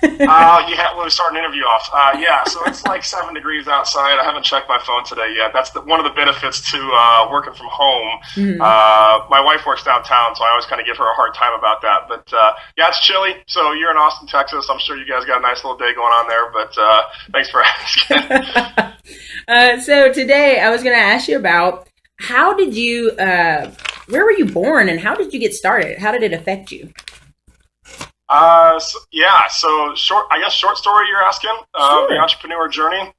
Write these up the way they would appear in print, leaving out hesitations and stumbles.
Yeah, when we start an interview off. Yeah, so it's like 7 degrees outside. I haven't checked my phone today yet. That's one of the benefits to working from home. Mhm. My wife works downtown, so I always kind of give her a hard time about that. But yeah, it's chilly. So you're in Austin, Texas. I'm sure you guys got a nice little day going on there. But thanks for asking. So today I was going to ask you about how did you, where were you born and how did you get started? How did it affect you? Yeah. So short, I guess short story you're asking. The Sure. entrepreneur journey.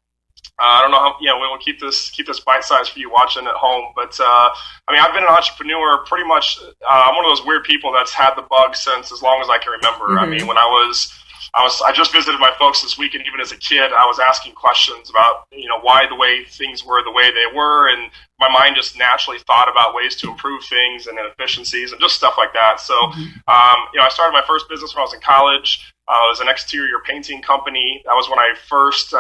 I don't know how. Yeah, we'll keep this bite sized for you watching at home. But I mean, I've been an entrepreneur pretty much. I'm one of those weird people that's had the bug since as long as I can remember. I mean, Hmm. when I just visited my folks this week, and even as a kid, I was asking questions about why the way things were the way they were, and my mind just naturally thought about ways to improve things and inefficiencies and just stuff like that. So, Hmm. I started my first business when I was in college. It was an exterior painting company. That was when I first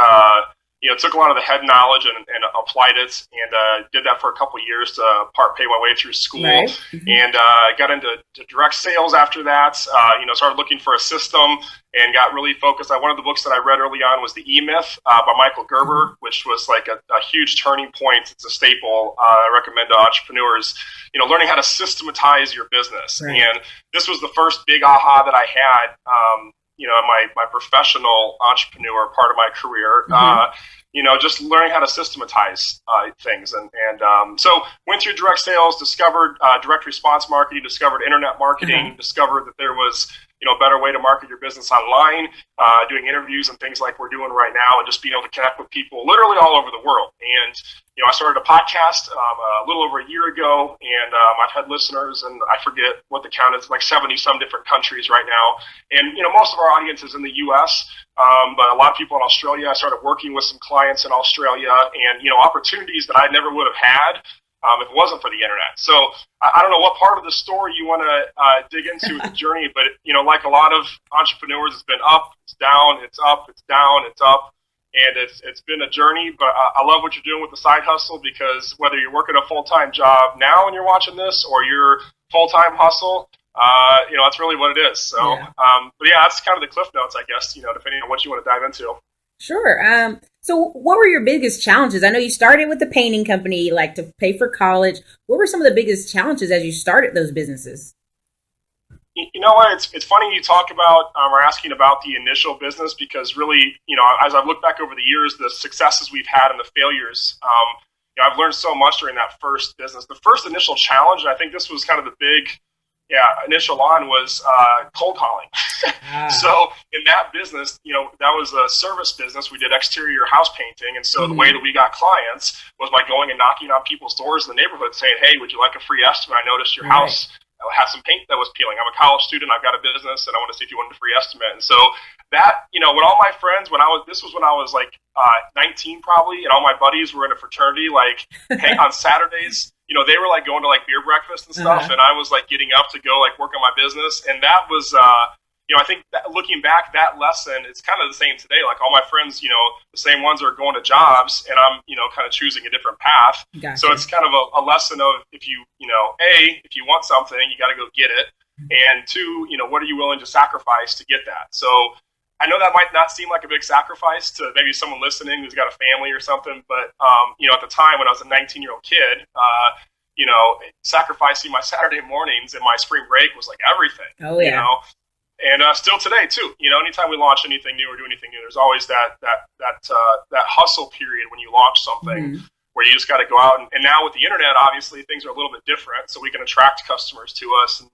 took a lot of the head knowledge and applied it, and did that for a couple of years to part pay my way through school, Right. Hmm. and got into direct sales after that. Started looking for a system and got really focused. One of the books that I read early on was The E Myth by Michael Hmm. Gerber, which was like a huge turning point. It's a staple. I recommend to entrepreneurs, learning how to systematize your business. Right. And this was the first big aha that I had. In my professional entrepreneur part of my career, Hmm. just learning how to systematize things. So went through direct sales, discovered direct response marketing, discovered internet Uh-huh. marketing, discovered that there was, a better way to market your business online, doing interviews and things like we're doing right now, and just being able to connect with people literally all over the world. And, I started a podcast a little over a year ago, and I've had listeners, and I forget what the count is, like 70 some different countries right now. And, most of our audience is in the U.S., but a lot of people in Australia. I started working with some clients in Australia, and opportunities that I never would have had if it wasn't for the internet. So I don't know what part of the story you want to dig into with the journey, but like a lot of entrepreneurs, it's been up, it's down, it's up, it's down, it's up, and it's been a journey. But I love what you're doing with the side hustle, because whether you're working a full time job now and you're watching this, or your full time hustle, that's really what it is. So, Yeah. but yeah, that's kind of the cliff notes, I guess. Depending on what you want to dive into. Sure. So what were your biggest challenges? I know you started with the painting company, like to pay for college. What were some of the biggest challenges as you started those businesses? You know what? It's funny you talk about or asking about the initial business, because really, as I've looked back over the years, the successes we've had and the failures, I've learned so much during that first business. The first initial challenge, and I think this was kind of the big, initial on, was cold calling. Ah. So in that business, that was a service business. We did exterior house painting, and so the way Hmm. that we got clients was by going and knocking on people's doors in the neighborhood, saying, "Hey, would you like a free estimate? I noticed your Right. house had some paint that was peeling. I'm a college student. I've got a business, and I want to see if you wanted a free estimate." And so that, when all my friends, this was when I was like 19 probably, and all my buddies were in a fraternity, like on Saturdays. They were like going to like beer breakfast and stuff, Uh-huh. and I was like getting up to go like work on my business, and that was I think that looking back, that lesson, it's kind of the same today. Like all my friends, the same ones are going to jobs, and I'm, kind of choosing a different path. So Gotcha. it's kind of a lesson of, if you, if you want something, you got to go get it. And two, what are you willing to sacrifice to get that? So I know that might not seem like a big sacrifice to maybe someone listening who's got a family or something, but, at the time when I was a 19-year-old kid, sacrificing my Saturday mornings and my spring break was like everything, Oh yeah. and still today too. Anytime we launch anything new or do anything new, there's always that hustle period when you launch something Hmm. where you just got to go out. And now with the internet, obviously things are a little bit different, so we can attract customers to us and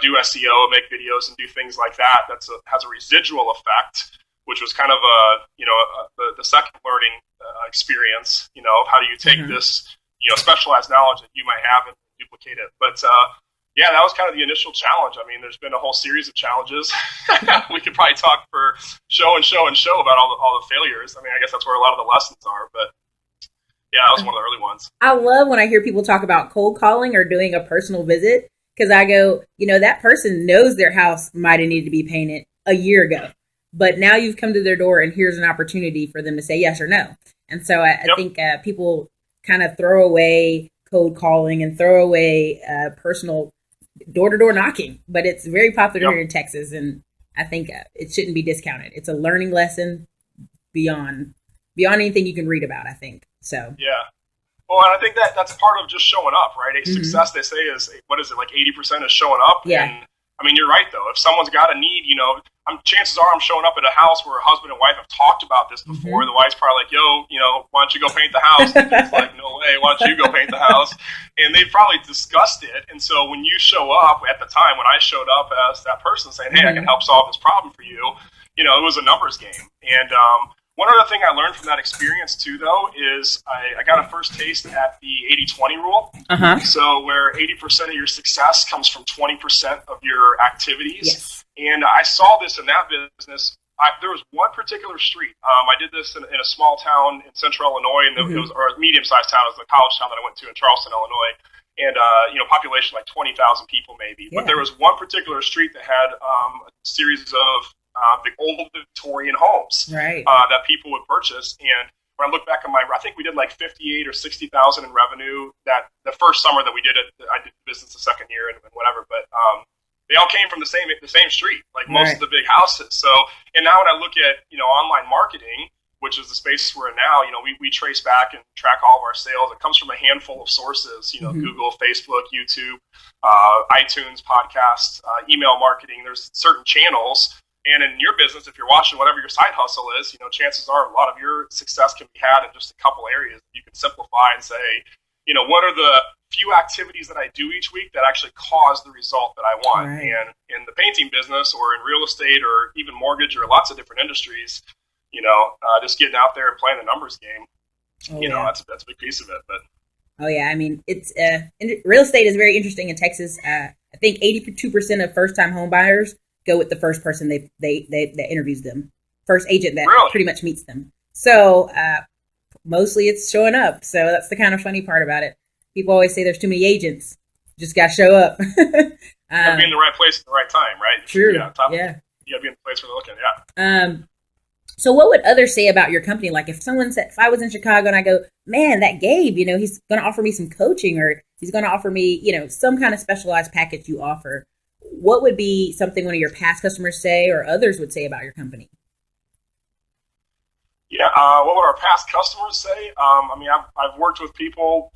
do SEO, make videos, and do things like that. Has a residual effect, which was kind of the second learning experience. How do you take Hmm. this specialized knowledge that you might have and duplicate it? But yeah, that was kind of the initial challenge. I mean, there's been a whole series of challenges. We could probably talk for show and show and show about all the failures. I mean, I guess that's where a lot of the lessons are. But yeah, that was one of the early ones. I love when I hear people talk about cold calling or doing a personal visit because I go, that person knows their house might have needed to be painted a year ago, but now you've come to their door and here's an opportunity for them to say yes or no. And so I Yep. think people kind of throw away cold calling and throw away personal door to door knocking, but it's very popular Yep. here in Texas. And I think it shouldn't be discounted. It's a learning lesson beyond anything you can read about, I think. So Yeah. Well, and I think that's part of just showing up, right? Mm-hmm. Success, they say, is, what is it, like 80% is showing up? Yeah. And I mean, you're right, though. If someone's got a need, chances are I'm showing up at a house where a husband and wife have talked about this before. Mm-hmm. The wife's probably like, yo, why don't you go paint the house? And it's like, no way, why don't you go paint the house? And they've probably discussed it. And so when you show up at the time, when I showed up as that person saying, hey, I can help solve this problem for you, it was a numbers game. And one other thing I learned from that experience, too, though, is I got a first taste at the 80-20 rule. Uh-huh. So where 80% of your success comes from 20% of your activities. Yes. And I saw this in that business. There was one particular street. I did this in a small town in central Illinois, and it was, or a medium-sized town. It was a college town that I went to in Charleston, Illinois. And, population like 20,000 people maybe. Yeah. But there was one particular street that had a series of the old Victorian homes that people would purchase. And when I look back on I think we did like 58 or 60,000 in revenue that the first summer that we did it. I did business the second year and whatever, but they all came from the same street, like most of the big houses. So, and now when I look at online marketing, which is the space we're in now, we trace back and track all of our sales. It comes from a handful of sources, Google, Facebook, YouTube, iTunes, podcasts, email marketing. There's certain channels. And in your business, if you're watching whatever your side hustle is, chances are a lot of your success can be had in just a couple areas. You can simplify and say, what are the few activities that I do each week that actually cause the result that I want? Right. And in the painting business or in real estate or even mortgage or lots of different industries, just getting out there and playing the numbers game, that's a big piece of it. But oh yeah, I mean, it's real estate is very interesting in Texas. I think 82% of first-time home buyers go with the first person that interviews them, first agent that pretty much meets them. So mostly it's showing up. So that's the kind of funny part about it. People always say there's too many agents. Just got to show up. Be in the right place at the right time, right? True. Yeah. You got to be in the place where they're looking. Yeah. So what would others say about your company? Like if someone said, if I was in Chicago and I go, man, that Gabe, he's going to offer me some coaching, or he's going to offer me, some kind of specialized package you offer. What would be something one of your past customers say or others would say about your company? Yeah. What would our past customers say? I've worked with people,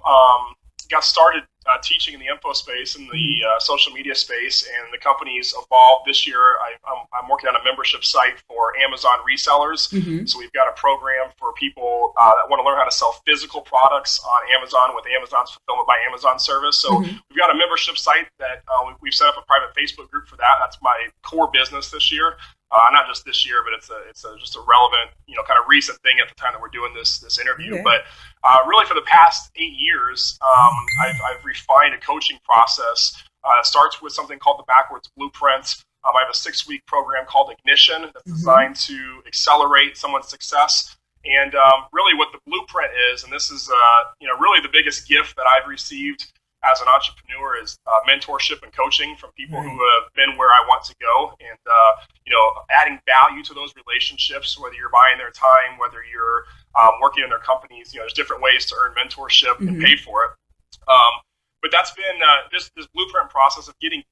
got started teaching in the info space, in the social media space, and the company's evolved. This year, I'm working on a membership site for Amazon resellers. Mm-hmm. So we've got a program for people that want to learn how to sell physical products on Amazon with Amazon's Fulfillment by Amazon service. So we've got a membership site that we've set up a private Facebook group for that. That's my core business this year. Not just this year, but it's just a relevant, kind of recent thing at the time that we're doing this interview. Okay. But really, for the past 8 years, I've refined a coaching process. It starts with something called the Backwards Blueprint. I have a 6-week program called Ignition that's designed to accelerate someone's success. And really, what the blueprint is, and this is really the biggest gift that I've received as an entrepreneur, is mentorship and coaching from people who have been where I want to go, and adding value to those relationships, whether you're buying their time, whether you're working in their companies. There's different ways to earn mentorship and pay for it. But that's been this blueprint process of getting.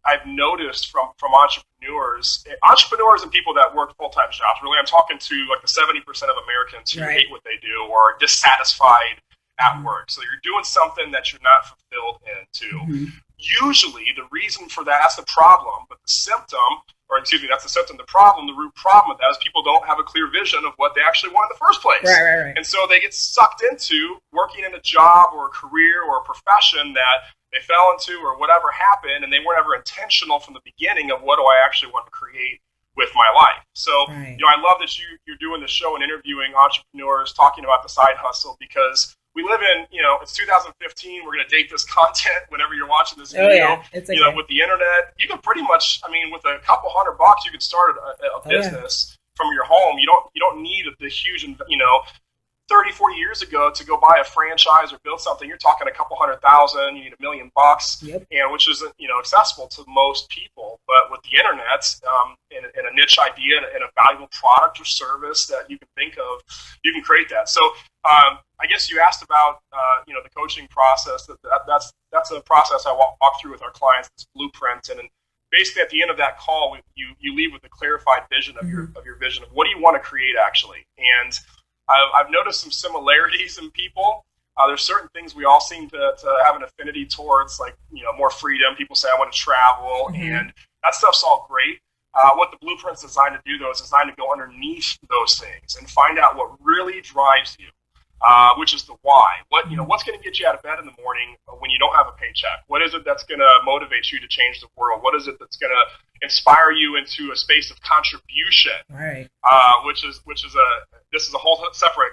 I've noticed from entrepreneurs and people that work full-time jobs. Really, I'm talking to like the 70% of Americans who hate what they do or are dissatisfied at work. So you're doing something that you're not fulfilled into. Usually, the reason for that's the problem, but the symptom, that's the symptom. The problem, the root problem of that is people don't have a clear vision of what they actually want in the first place. Right. And so they get sucked into working in a job or a career or a profession that they fell into or whatever happened, and they weren't ever intentional from the beginning of what do I actually want to create with my life. So, I love that you're doing the show and interviewing entrepreneurs, talking about the side hustle, because we live in, it's 2015. We're going to date this content whenever you're watching this video. It's okay. With the internet, you can pretty much, with a couple $100, you can start a business from your home. You don't need the huge, 30, 40 years ago to go buy a franchise or build something. You're talking a couple $100,000, you need $1 million, and which isn't, accessible to most people. But with the internet, and a niche idea and a valuable product or service that you can think of, you can create that. So I guess you asked about the coaching process. That's a process I walk through with our clients. This blueprint, and basically at the end of that call, you leave with a clarified vision of your vision of what do you want to create actually. And I've noticed some similarities in people. There's certain things we all seem to have an affinity towards, like more freedom. People say I want to travel, and that stuff's all great. What the blueprint's designed to do, though, is designed to go underneath those things and find out what really drives you, which is the why. What's going to get you out of bed in the morning when you don't have a paycheck? What is it that's going to motivate you to change the world? What is it that's going to inspire you into a space of contribution? Right. This is a whole separate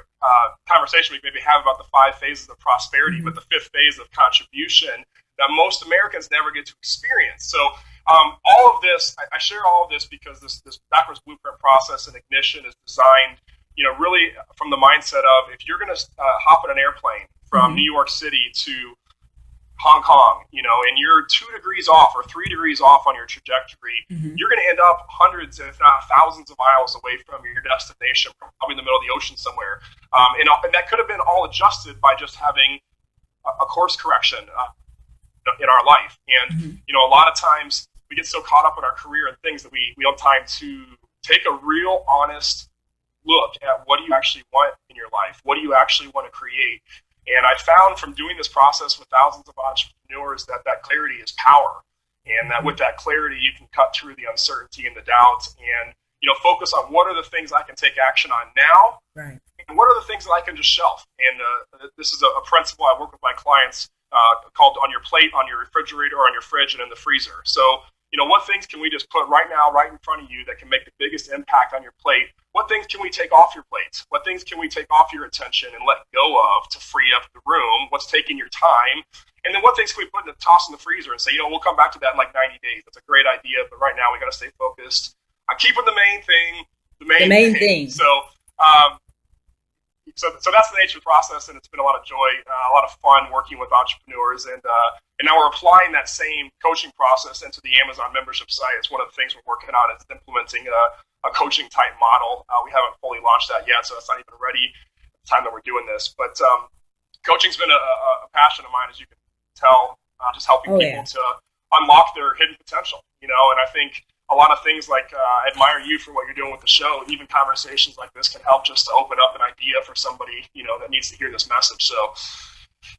conversation we maybe have about the 5 phases of prosperity, but the 5th phase of contribution that most Americans never get to experience. So all of this, I share all of this because this backwards blueprint process and ignition is designed, really from the mindset of, if you're going to hop in an airplane from New York City to Hong Kong, and you're 2 degrees off or 3 degrees off on your trajectory, you're going to end up hundreds, if not thousands of miles away from your destination, probably in the middle of the ocean somewhere. And that could have been all adjusted by just having a course correction in our life. And, a lot of times we get so caught up in our career and things that we don't have time to take a real honest look at what do you actually want in your life? What do you actually want to create? And I found from doing this process with thousands of entrepreneurs that clarity is power. And that with that clarity, you can cut through the uncertainty and the doubts and, focus on what are the things I can take action on now. Right. And what are the things that I can just shelf? And this is a principle I work with my clients called on your plate, on your refrigerator, or on your fridge, and in the freezer. So, what things can we just put right now, right in front of you that can make the biggest impact on your plate? What things can we take off your plate? What things can we take off your attention and let go of to free up the room? What's taking your time? And then what things can we put in the toss in the freezer and say, we'll come back to that in like 90 days. That's a great idea, but right now we got to stay focused on keeping the main thing, the main thing. So that's the nature of the process, and it's been a lot of joy, a lot of fun working with entrepreneurs, and now we're applying that same coaching process into the Amazon membership site. It's one of the things we're working on, is implementing a coaching type model. We haven't fully launched that yet, so it's not even ready at the time that we're doing this. But coaching's been a passion of mine, as you can tell, just helping people to unlock their hidden potential, and I think a lot of things like I admire you for what you're doing with the show. Even conversations like this can help just to open up an idea for somebody, that needs to hear this message. So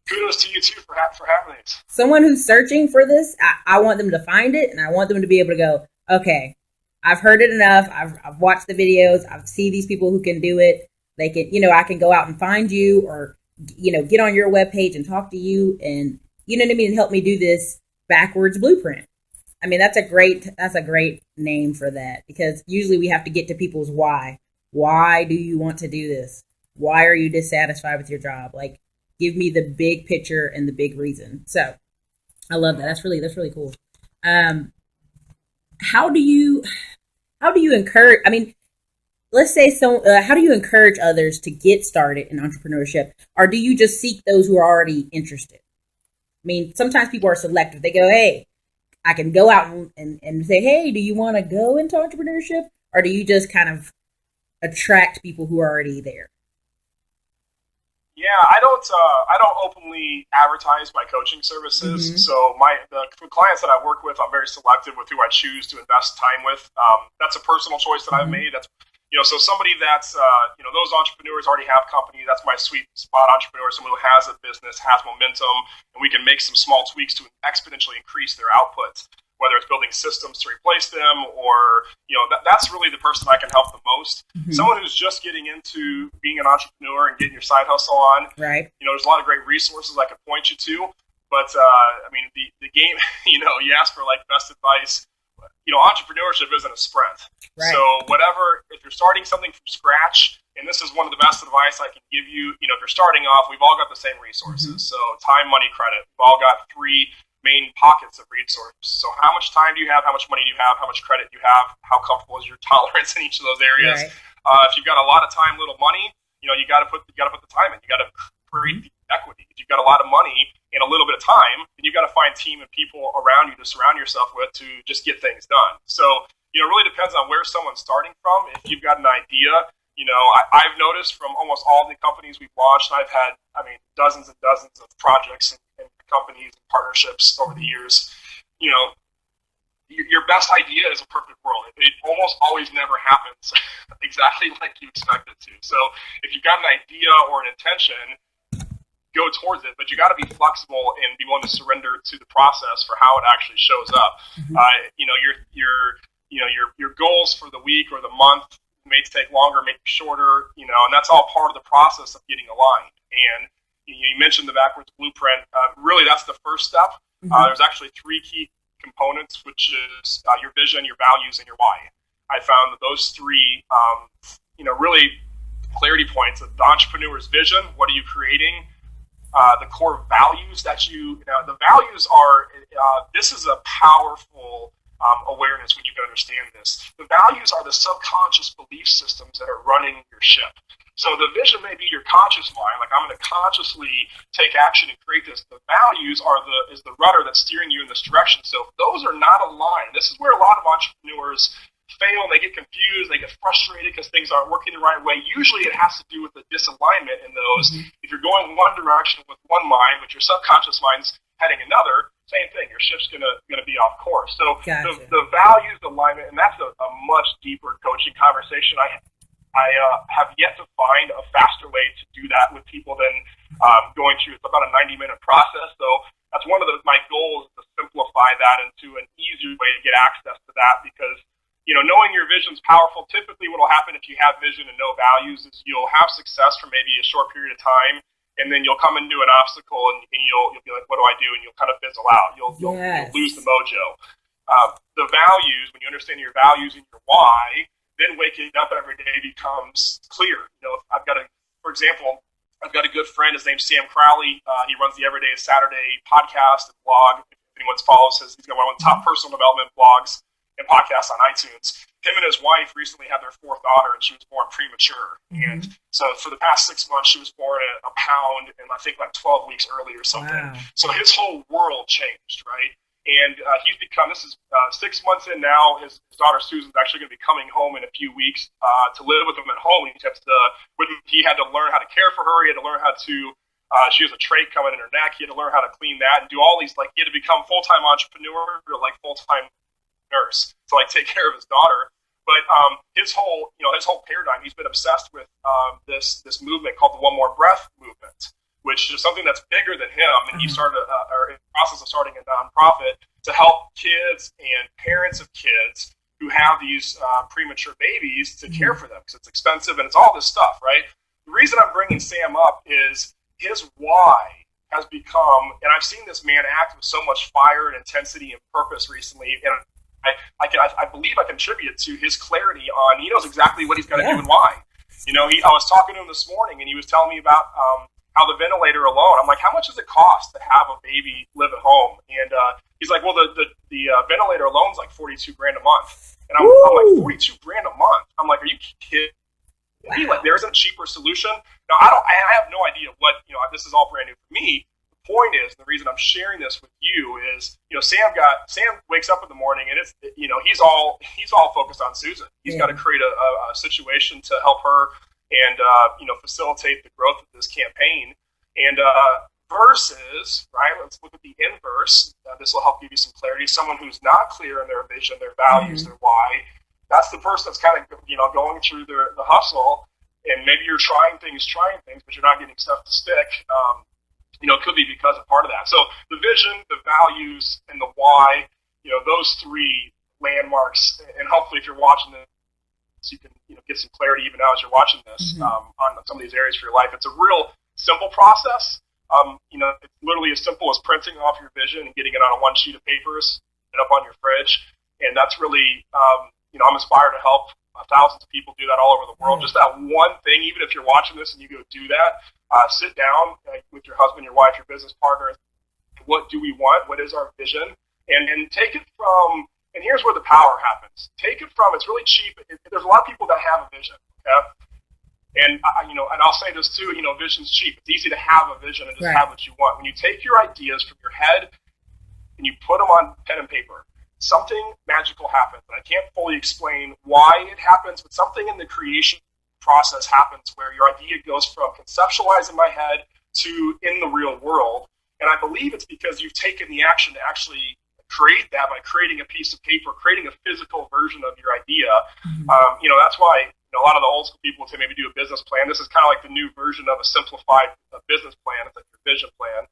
kudos to you too for having it. Someone who's searching for this, I want them to find it, and I want them to be able to go, okay, I've heard it enough. I've watched the videos. I've seen these people who can do it. They can, I can go out and find you, or, get on your webpage and talk to you, and and help me do this backwards blueprint. I mean, that's a great name for that, because usually we have to get to people's why. Why do you want to do this? Why are you dissatisfied with your job? Like, give me the big picture and the big reason. So I love that. That's really cool. How do you encourage, let's say how do you encourage others to get started in entrepreneurship? Or do you just seek those who are already interested? Sometimes people are selective. They go, hey, I can go out and say, hey, do you want to go into entrepreneurship? Or do you just kind of attract people who are already there? Yeah, I don't openly advertise my coaching services. So the clients that I work with, I'm very selective with who I choose to invest time with. That's a personal choice that I've made. That's so somebody that's those entrepreneurs already have company. That's my sweet spot entrepreneur, someone who has a business, has momentum, and we can make some small tweaks to exponentially increase their output. Whether it's building systems to replace them, or that's really the person I can help the most. Someone who's just getting into being an entrepreneur and getting your side hustle on. Right. There's a lot of great resources I could point you to, but the game. You ask for like best advice. Entrepreneurship isn't a sprint. Right. So if you're starting something from scratch, and this is one of the best advice I can give you. If you're starting off, we've all got the same resources. So time, money, credit. We've all got 3 main pockets of resources. So how much time do you have? How much money do you have? How much credit do you have? How comfortable is your tolerance in each of those areas? Right. If you've got a lot of time, little money, you got to put the time in. You got to create the equity. If you've got a lot of money and a little bit of time, then you've got to find team and people around you to surround yourself with to just get things done. So it really depends on where someone's starting from. If you've got an idea I've noticed from almost all the companies we've launched, I've had, dozens and dozens of projects and companies and partnerships over the years. Your best idea is a perfect world. It almost always never happens exactly like you expect it to. So if you've got an idea or an intention, go towards it, but you got to be flexible and be willing to surrender to the process for how it actually shows up. Mm-hmm. Your goals for the week or the month may take longer, may be shorter, and that's all part of the process of getting aligned. And you mentioned the backwards blueprint. Really, that's the first step. Mm-hmm. There's actually three key components, which is your vision, your values, and your why. I found that those three, really clarity points of the entrepreneur's vision. What are you creating? The core values that the values are, this is a powerful awareness when you can understand this. The values are the subconscious belief systems that are running your ship. So the vision may be your conscious mind, like I'm going to consciously take action and create this. The values is the rudder that's steering you in this direction. So if those are not aligned, this is where a lot of entrepreneurs fail and they get confused, they get frustrated because things aren't working the right way. Usually it has to do with the disalignment in those. Mm-hmm. If you're going one direction with one mind, but your subconscious mind's heading another, same thing. Your ship's gonna be off course. So gotcha. the values alignment, and that's a much deeper coaching conversation. I have yet to find a faster way to do that with people than going through. It's about a 90-minute process. So that's one of my goals, to simplify that into an easier way to get access to that, because knowing your vision's powerful. Typically what will happen if you have vision and no values is you'll have success for maybe a short period of time, and then you'll come into an obstacle and you'll be like, what do I do? And you'll kind of fizzle out. You'll lose the mojo. The values, when you understand your values and your why, then waking up every day becomes clear. For example, I've got a good friend. His name's Sam Crowley. He runs the Everyday is Saturday podcast and blog. If anyone follows he's got one of the top personal development blogs and podcasts on iTunes. Him and his wife recently had their fourth daughter, and she was born premature. Mm-hmm. And so for the past 6 months, she was born at a pound, and I think like 12 weeks early or something. Wow. So his whole world changed, right? And he's become, this is 6 months in now, his daughter Susan's actually going to be coming home in a few weeks to live with him at home. He had to learn how to care for her. He had to learn how to, she has a trait coming in her neck. He had to learn how to clean that and do all these, he had to become full-time entrepreneur or full-time nurse to take care of his daughter. But his whole paradigm, he's been obsessed with this movement called the One More Breath movement, which is something that's bigger than him. And he started in the process of starting a nonprofit to help kids and parents of kids who have these premature babies to care for them, because it's expensive and it's all this stuff, right? The reason I'm bringing Sam up is his why has become, and I've seen this man act with so much fire and intensity and purpose recently, and I believe I contribute to his clarity on, he knows exactly what he's got to do and why. I was talking to him this morning, and he was telling me about how the ventilator alone, I'm like, how much does it cost to have a baby live at home? And he's like, well, the ventilator alone is like $42,000 a month. And I'm like, $42,000 a month? I'm like, are you kidding me? Like, there isn't a cheaper solution? Now, I have no idea what, this is all brand new for me. The point is, the reason I'm sharing this with you is, Sam wakes up in the morning and it's, he's all focused on Susan. He's got to create a situation to help her and, facilitate the growth of this campaign. And versus, right, let's look at the inverse. This will help give you some clarity. Someone who's not clear in their vision, their values, their why, that's the person that's kind of, going through the hustle, and maybe you're trying things, but you're not getting stuff to stick. It could be because of part of that. So the vision, the values, and the why, those three landmarks, and hopefully if you're watching this, you can get some clarity even now as you're watching this on some of these areas for your life. It's a real simple process. It's literally as simple as printing off your vision and getting it on one sheet of paper, it up on your fridge. And that's really, I'm inspired to help thousands of people do that all over the world. Just that one thing, even if you're watching this and you go do that, sit down with your husband, your wife, your business partner. What do we want? What is our vision? And take it from, and here's where the power happens. Take it from, it's really cheap. There's a lot of people that have a vision, okay? And, and I'll say this too, vision's cheap. It's easy to have a vision and just have what you want. When you take your ideas from your head and you put them on pen and paper, something magical happens. And I can't fully explain why it happens, but something in the creation process happens where your idea goes from conceptualized in my head to in the real world. And I believe it's because you've taken the action to actually create that by creating a piece of paper, creating a physical version of your idea. That's why a lot of the old school people would say maybe do a business plan. This is kind of like the new version of a simplified business plan. It's like your vision plan.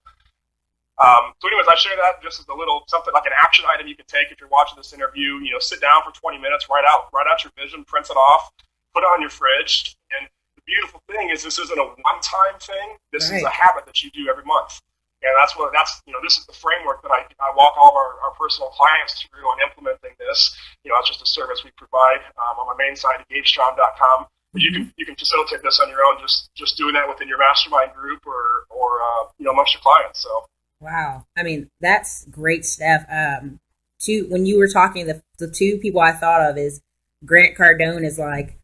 So anyways, I share that just as a little something like an action item you can take if you're watching this interview. Sit down for 20 minutes, write out your vision, print it off, put it on your fridge. And the beautiful thing is this isn't a one-time thing. This is a habit that you do every month. And this is the framework that I walk all of our personal clients through on implementing this. It's just a service we provide on my main site at GabeStrom.com. But you can facilitate this on your own, just doing that within your mastermind group or amongst your clients. So. Wow. I mean, that's great stuff. When you were talking, the two people I thought of is Grant Cardone is like,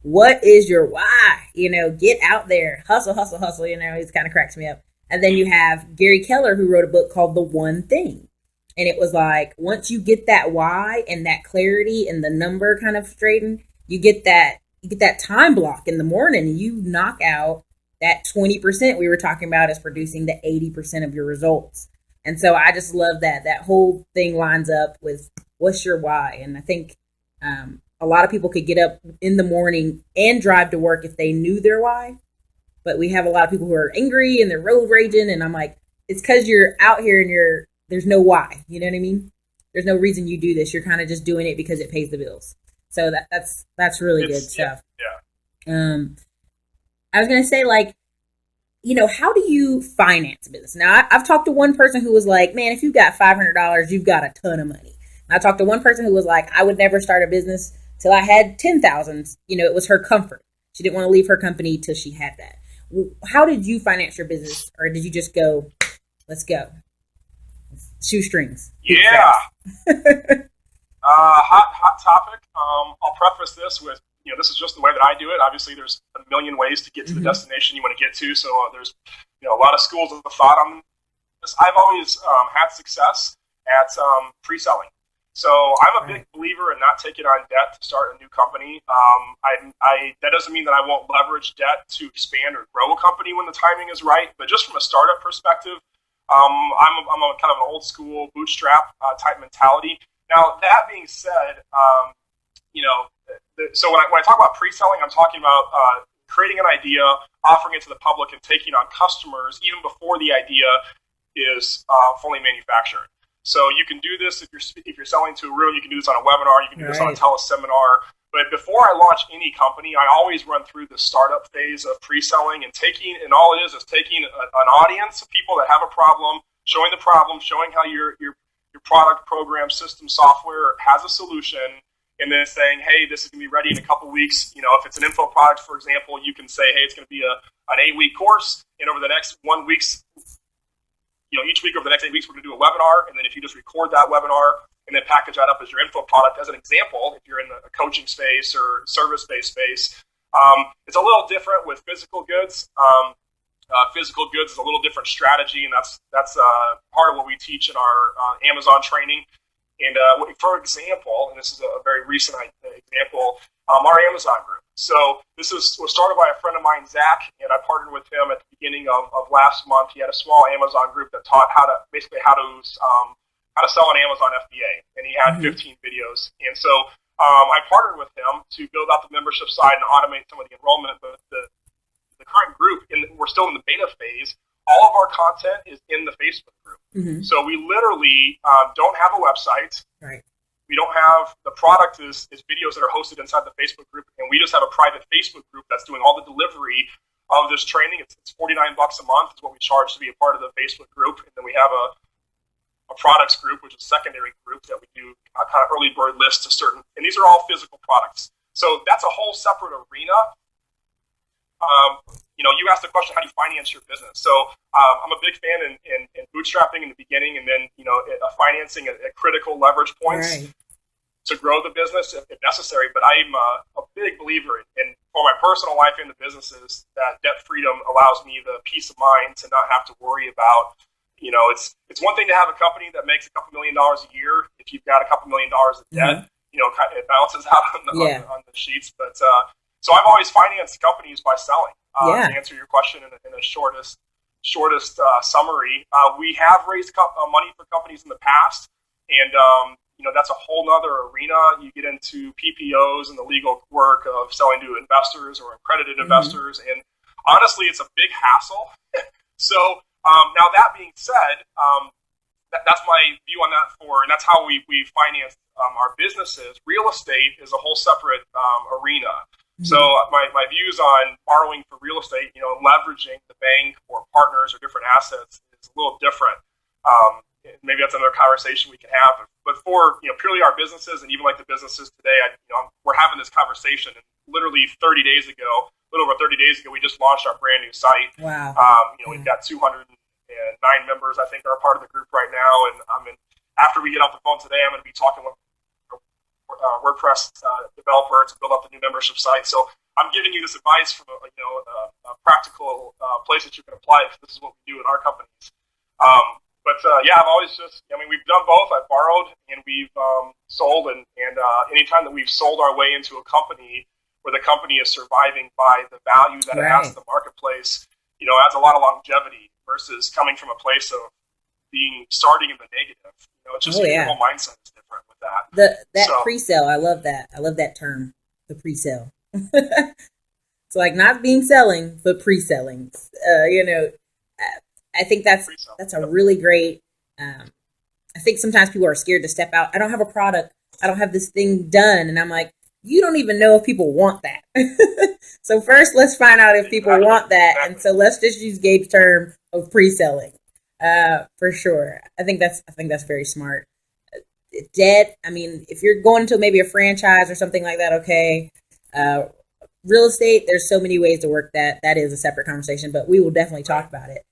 what is your why? Get out there, hustle, hustle, hustle. He kind of cracks me up. And then you have Gary Keller, who wrote a book called The One Thing. And it was like, once you get that why and that clarity and the number kind of straightened, you get that time block in the morning and you knock out that 20% we were talking about is producing the 80% of your results. And so I just love that whole thing lines up with what's your why. And I think a lot of people could get up in the morning and drive to work if they knew their why. But we have a lot of people who are angry and they're road raging. And I'm like, it's because you're out here and there's no why. You know what I mean? There's no reason you do this. You're kind of just doing it because it pays the bills. So that's really good stuff. Yeah. I was going to say, how do you finance a business? Now, I've talked to one person who was like, man, if you got $500, you've got a ton of money. And I talked to one person who was like, I would never start a business till I had 10,000. It was her comfort. She didn't want to leave her company till she had that. How did you finance your business? Or did you just go, let's go? Shoestrings. Yeah. Hot topic. I'll preface this with, this is just the way that I do it. Obviously, there's a million ways to get to the destination you want to get to. So there's, a lot of schools of thought on this. I've always had success at pre-selling. So I'm a big believer in not taking on debt to start a new company. That doesn't mean that I won't leverage debt to expand or grow a company when the timing is right. But just from a startup perspective, I'm a kind of an old school bootstrap type mentality. Now, that being said, so when I talk about pre-selling, I'm talking about creating an idea, offering it to the public, and taking on customers even before the idea is fully manufactured. So you can do this if you're selling to a room. You can do this on a webinar. You can do this on a teleseminar. But before I launch any company, I always run through the startup phase of pre-selling and all it is taking an audience of people that have a problem, showing the problem, showing how your product, program, system, software has a solution, and then saying, hey, this is going to be ready in a couple weeks. If it's an info product, for example, you can say, hey, it's going to be an 8-week course, and over the next 1 week, each week over the next 8 weeks, we're going to do a webinar, and then if you just record that webinar and then package that up as your info product, as an example, if you're in a coaching space or service-based space, it's a little different with physical goods. Physical goods is a little different strategy, and that's part of what we teach in our Amazon training. And for example, and this is a very recent example, our Amazon group. So this was started by a friend of mine, Zach, and I partnered with him at the beginning of last month. He had a small Amazon group that taught how to sell on Amazon FBA, and he had 15 videos. And so I partnered with him to build out the membership side and automate some of the enrollment. But the current group, we're still in the beta phase. All of our content is in the Facebook group. So we literally don't have a website. Right. We don't have the product is videos that are hosted inside the Facebook group, and we just have a private Facebook group that's doing all the delivery of this training. It's $49 a month is what we charge to be a part of the Facebook group, and then we have a products group, which is a secondary group that we do kind of early bird lists to certain, and these are all physical products. So that's a whole separate arena. You asked the question, how do you finance your business? So I'm a big fan in bootstrapping in the beginning, and then financing at critical leverage points to grow the business if necessary. But I'm a big believer in for my personal life and the businesses that debt freedom allows me the peace of mind to not have to worry about. It's one thing to have a company that makes a couple $1 million a year. If you've got a couple $1 million of debt, it balances out on the sheets. But So I've always financed companies by selling. Yeah. To answer your question in the shortest summary, we have raised money for companies in the past, and that's a whole nother arena. You get into PPOs and the legal work of selling to investors or accredited investors, and honestly, it's a big hassle. So now that being said, that's my view on that and that's how we finance our businesses. Real estate is a whole separate arena. So my views on borrowing for real estate, leveraging the bank or partners or different assets is a little different. Maybe that's another conversation we can have. But for purely our businesses and even like the businesses today, we're having this conversation. And literally 30 days ago, a little over 30 days ago, we just launched our brand new site. Wow. We've got 209 members, I think, are a part of the group right now. And after we get off the phone today, I'm going to be talking with WordPress developer to build up the new membership site. So I'm giving you this advice from a practical place that you can apply if this is what we do in our companies. But I've always we've done both. I've borrowed and we've sold, and anytime that we've sold our way into a company where the company is surviving by the value that it has in the marketplace, adds a lot of longevity versus coming from a place of starting in the negative. It's just your whole mindset is different with that. Pre-sale, I love that. I love that term, the pre-sale. It's like not being selling, but pre-selling. I think that's a really great. I think sometimes people are scared to step out. I don't have a product. I don't have this thing done, and I'm like, you don't even know if people want that. So first, let's find out if people want that, and so let's just use Gabe's term of pre-selling. For sure. I think that's very smart. Debt. I mean, if you're going to maybe a franchise or something like that, okay. Real estate, there's so many ways to work that. That is a separate conversation, but we will definitely talk about it.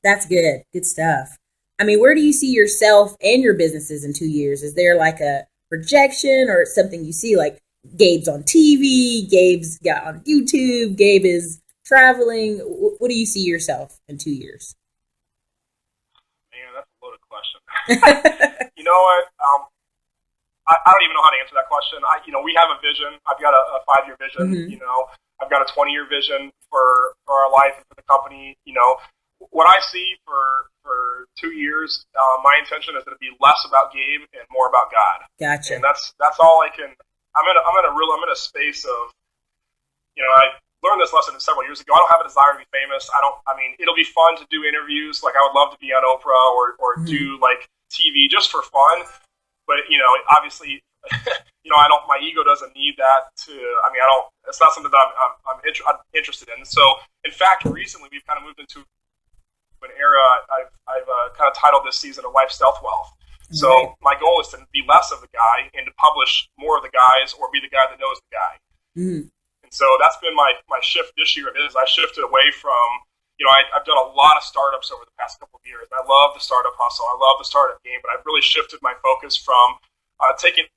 That's good. Good stuff. I mean, where do you see yourself and your businesses in 2 years? Is there like a projection or something you see like Gabe's on TV, Gabe's got on YouTube, Gabe is traveling? What do you see yourself in 2 years? Man, that's a loaded question. You know what? I don't even know how to answer that question. We have a vision. I've got a 5-year vision. I've got a 20-year vision for our life and for the company. What I see for 2 years, my intention is to be less about Gabe and more about God. Gotcha. And that's all I can. I'm in a space of, I learned this lesson several years ago. I don't have a desire to be famous. It'll be fun to do interviews. Like I would love to be on Oprah or do like TV just for fun. But, obviously, my ego doesn't need that it's not something that I'm interested in. So, in fact, recently we've kind of moved into an era I've kind of titled this season of Life Stealth Wealth. So my goal is to be less of the guy and to publish more of the guys or be the guy that knows the guy. And so that's been my shift this year. It is I shifted away from, I've done a lot of startups over the past couple of years. I love the startup hustle. I love the startup game, but I've really shifted my focus from taking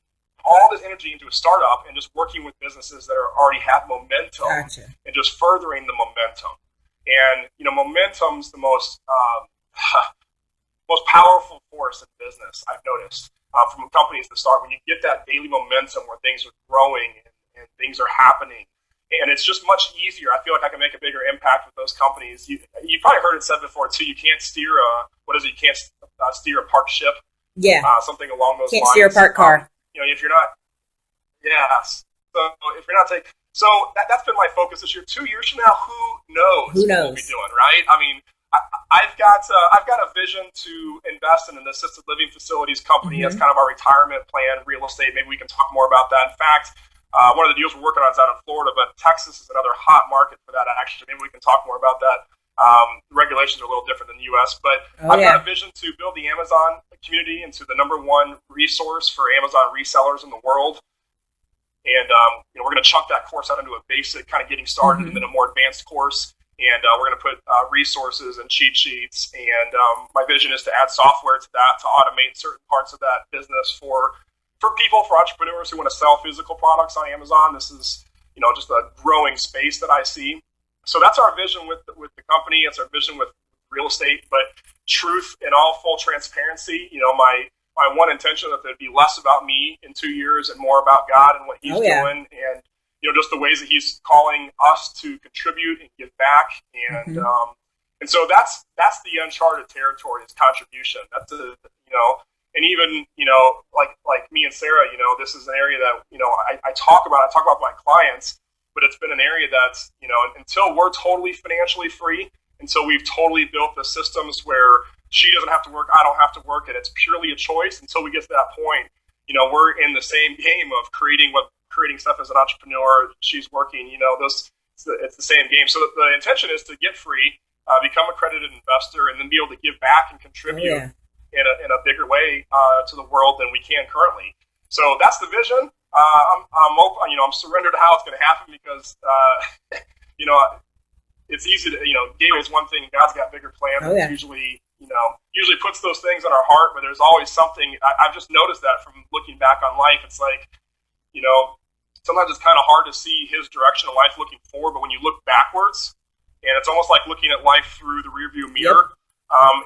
all this energy into a startup and just working with businesses that already have momentum and just furthering the momentum. And, momentum's the most powerful force in business, I've noticed, from companies that start. When you get that daily momentum where things are growing and things are happening, and it's just much easier. I feel like I can make a bigger impact with those companies. You probably heard it said before, too. You can't steer you can't steer a parked ship. Yeah. Something along those lines. Can't steer a parked car. If you're not, so if you're not taking, so that's been my focus this year. 2 years from now, who knows? What we'll be doing, right? I've got a vision to invest in an assisted living facilities company as kind of our retirement plan, real estate. Maybe we can talk more about that. In fact, one of the deals we're working on is out in Florida, but Texas is another hot market for that. Actually, maybe we can talk more about that. The regulations are a little different than the U.S., but I've got a vision to build the Amazon community into the #1 resource for Amazon resellers in the world. And we're going to chunk that course out into a basic kind of getting started and then a more advanced course. And we're going to put resources and cheat sheets. And my vision is to add software to that to automate certain parts of that business for people, for entrepreneurs who want to sell physical products on Amazon. This is, just a growing space that I see. So that's our vision with the company. It's our vision with real estate. But truth in all full transparency, my one intention is that there'd be less about me in 2 years and more about God and what He's doing. And just the ways that he's calling us to contribute and give back. And, and so that's the uncharted territory, is contribution. That's and even, like me and Sarah, this is an area that, I talk about with my clients, but it's been an area that's, until we're totally financially free, until we've totally built the systems where she doesn't have to work, I don't have to work, and it's purely a choice. Until we get to that point, we're in the same game of creating stuff as an entrepreneur. She's working, it's the same game. So the intention is to get free, become a accredited investor, and then be able to give back and contribute in a bigger way to the world than we can currently. So that's the vision. I'm open, I'm surrendered to how it's going to happen, because it's easy to, Gabe is one thing, God's got bigger plans. Usually puts those things on our heart, but there's always something. I've just noticed that from looking back on life. It's like, sometimes it's kind of hard to see his direction in life looking forward, but when you look backwards, and it's almost like looking at life through the rearview mirror.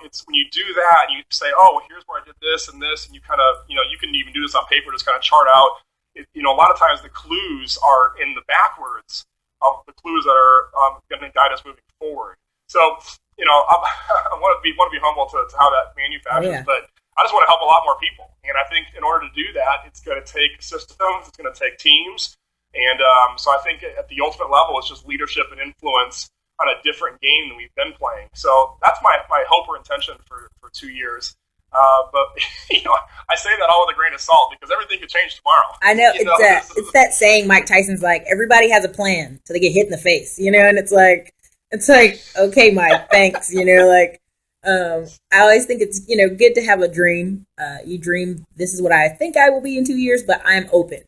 It's when you do that, and you say, oh, well, here's where I did this and this, and you kind of, you can even do this on paper, just kind of chart out. A lot of times the clues are in the backwards of the clues that are going to guide us moving forward. So, I want to be humble to how that manufactures, but I just want to help a lot more people. And I think in order to do that, it's going to take systems, it's going to take teams. And so I think at the ultimate level, it's just leadership and influence on a different game than we've been playing. So that's my hope or intention for 2 years. But I say that all with a grain of salt, because everything could change tomorrow. I know, it's that saying Mike Tyson's like, everybody has a plan till they get hit in the face, and it's like, okay, Mike, thanks, I always think it's, good to have a dream. You dream, this is what I think I will be in 2 years, but I'm open.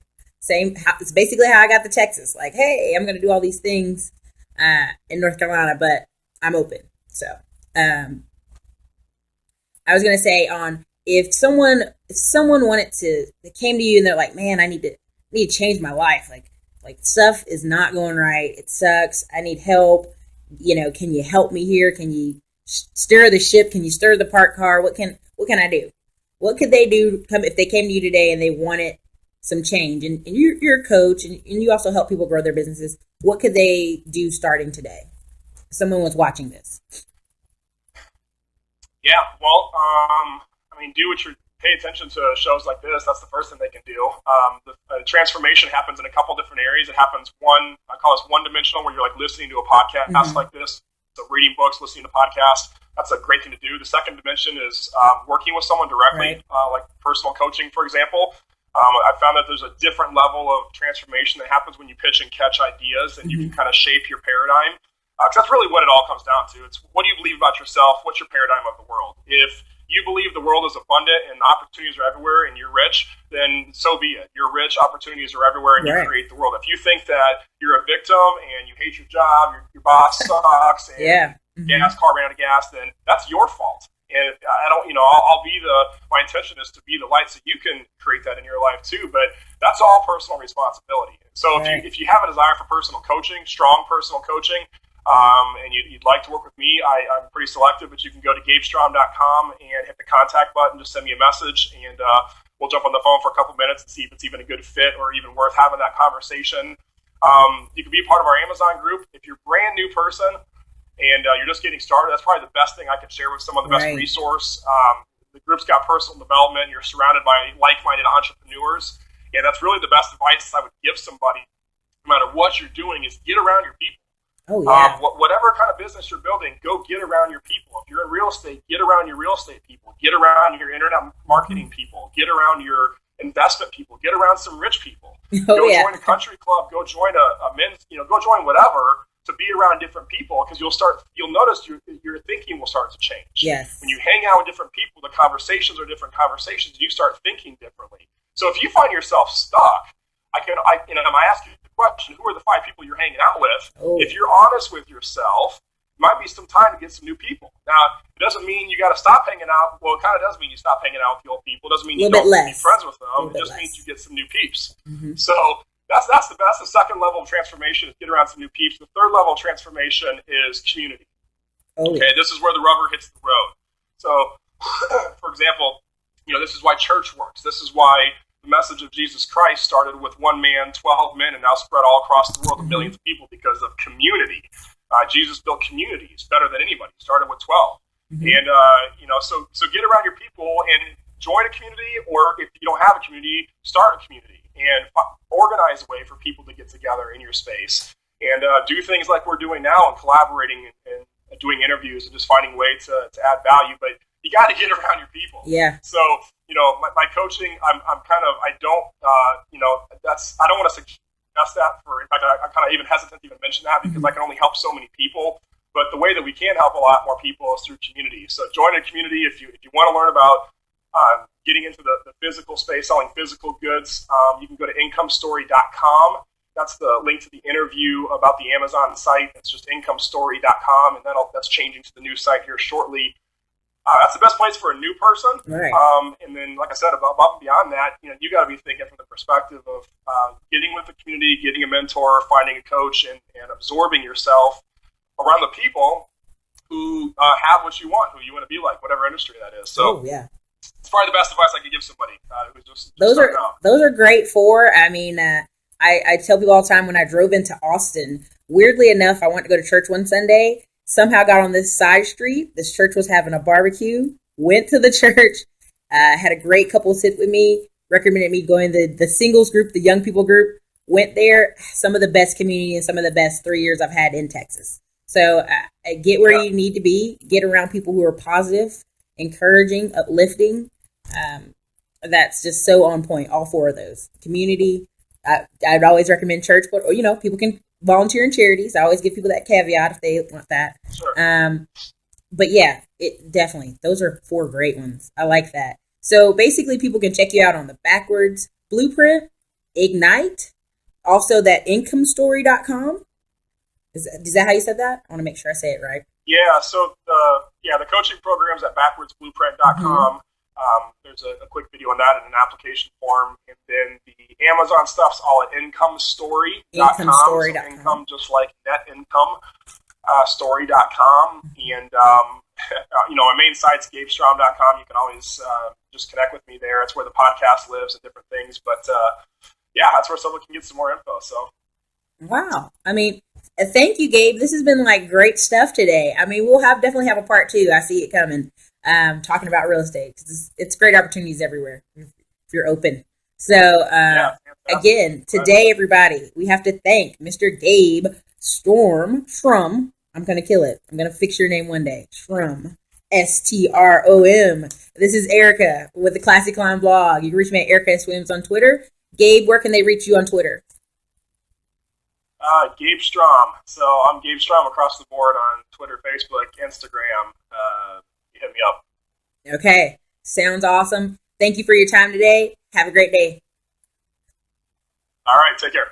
It's basically how I got to Texas. Like, hey, I'm going to do all these things in North Carolina, but I'm open. So, I was going to say, if someone wanted to, they came to you and they're like, man, I need to change my life. Like stuff is not going right. It sucks. I need help. Can you help me here? Can you stir the ship? Can you stir the parked car? What can I do? What could they do if they came to you today and they wanted some change? And you're a coach, and you also help people grow their businesses. What could they do starting today? If someone was watching this. Yeah, well, pay attention to shows like this. That's the first thing they can do. The transformation happens in a couple different areas. It happens I call this one-dimensional, where you're like listening to a podcast like this. So reading books, listening to podcasts, that's a great thing to do. The second dimension is working with someone directly, like personal coaching, for example. I found that there's a different level of transformation that happens when you pitch and catch ideas, and you can kind of shape your paradigm. Because that's really what it all comes down to. It's, what do you believe about yourself? What's your paradigm of the world? If you believe the world is abundant and opportunities are everywhere and you're rich, then so be it. You're rich, opportunities are everywhere, and you create the world. If you think that you're a victim and you hate your job, your boss sucks, and car ran out of gas, then that's your fault. And I don't, my intention is to be the light so you can create that in your life too, but that's all personal responsibility. So if you have a desire for personal coaching, strong personal coaching, and you'd like to work with me, I'm pretty selective, but you can go to GabeStrom.com and hit the contact button, just send me a message, and we'll jump on the phone for a couple minutes and see if it's even a good fit or even worth having that conversation. You can be a part of our Amazon group. If you're a brand new person and you're just getting started, that's probably the best thing I could share with someone, the best resource. The group's got personal development. You're surrounded by like-minded entrepreneurs, and that's really the best advice I would give somebody, no matter what you're doing, is get around your people. Whatever kind of business you're building, go get around your people. If you're in real estate, get around your real estate people. Get around your internet marketing people. Get around your investment people. Get around some rich people. Join a country club. Go join a men's. Go join whatever, to be around different people, because you'll notice your thinking will start to change. Yes. When you hang out with different people, the conversations are different conversations, and you start thinking differently. So if you find yourself stuck, I ask you the question: who are the 5 people you're hanging out with? If you're honest with yourself, it might be some time to get some new people. Now, it doesn't mean you got to stop hanging out. Well, it kind of does mean you stop hanging out with the old people. It doesn't mean you don't be friends with them. It just means you get some new peeps. So that's the best. The second level of transformation is get around some new peeps. The third level of transformation is community. This is where the rubber hits the road. So, for example, this is why church works. This is why the message of Jesus Christ started with one man, 12 men, and now spread all across the world to millions of people because of community. Jesus built communities better than anybody. He started with 12. And, so get around your people and join a community, or if you don't have a community, start a community and organize a way for people to get together in your space and do things like we're doing now and collaborating and doing interviews and just finding ways to add value. But you got to get around your people. Yeah. So, my coaching, I don't want to suggest that in fact, I'm kind of even hesitant to even mention that because I can only help so many people. But the way that we can help a lot more people is through community. So join a community if you want to learn about getting into the physical space, selling physical goods. You can go to incomestory.com. That's the link to the interview about the Amazon site. It's just incomestory.com, and that's changing to the new site here shortly. That's the best place for a new person. Right. And then, like I said, above and beyond that, you got to be thinking from the perspective of getting with the community, getting a mentor, finding a coach, and absorbing yourself around the people who have what you want, who you want to be like, whatever industry that is. So, it's probably the best advice I could give somebody who's just those are great for. I mean, I tell people all the time when I drove into Austin. Weirdly enough, I went to go to church one Sunday. Somehow got on this side street. This church was having a barbecue. Went to the church. Had a great couple sit with me. Recommended me going to the singles group, the young people group. Went there. Some of the best community and some of the best 3 years I've had in Texas. So get where you need to be. Get around people who are positive, encouraging, uplifting. That's just so on point. All four of those. Community. I'd always recommend church, but people can volunteer in charities. I always give people that caveat if they want that. Sure. But yeah, it definitely, those are four great ones. I like that. So basically people can check you out on the Backwards Blueprint, Ignite, also that incomestory.com. Is that how you said that? I want to make sure I say it right. Yeah. So the coaching programs at backwardsblueprint.com. There's a quick video on that and an application form. And then the Amazon stuff's all at incomestory.com. So income just like net income, story.com. And, my main site's GabeStrom.com. You can always just connect with me there. It's where the podcast lives and different things. But, that's where someone can get some more info. So. Wow. I mean, thank you, Gabe. This has been great stuff today. I mean, we'll definitely have a part 2. I see it coming. Talking about real estate. It's great opportunities everywhere if you're open. So, again, today, everybody, we have to thank Mr. Gabe Strom. I'm going to kill it. I'm going to fix your name one day. Strom. Strom. This is Erica with the Classic Climb blog. You can reach me at Erica Swims on Twitter. Gabe, where can they reach you on Twitter? Gabe Strom. So I'm Gabe Strom across the board on Twitter, Facebook, Instagram. Hit me up. Okay. Sounds awesome. Thank you for your time today. Have a great day. All right. Take care.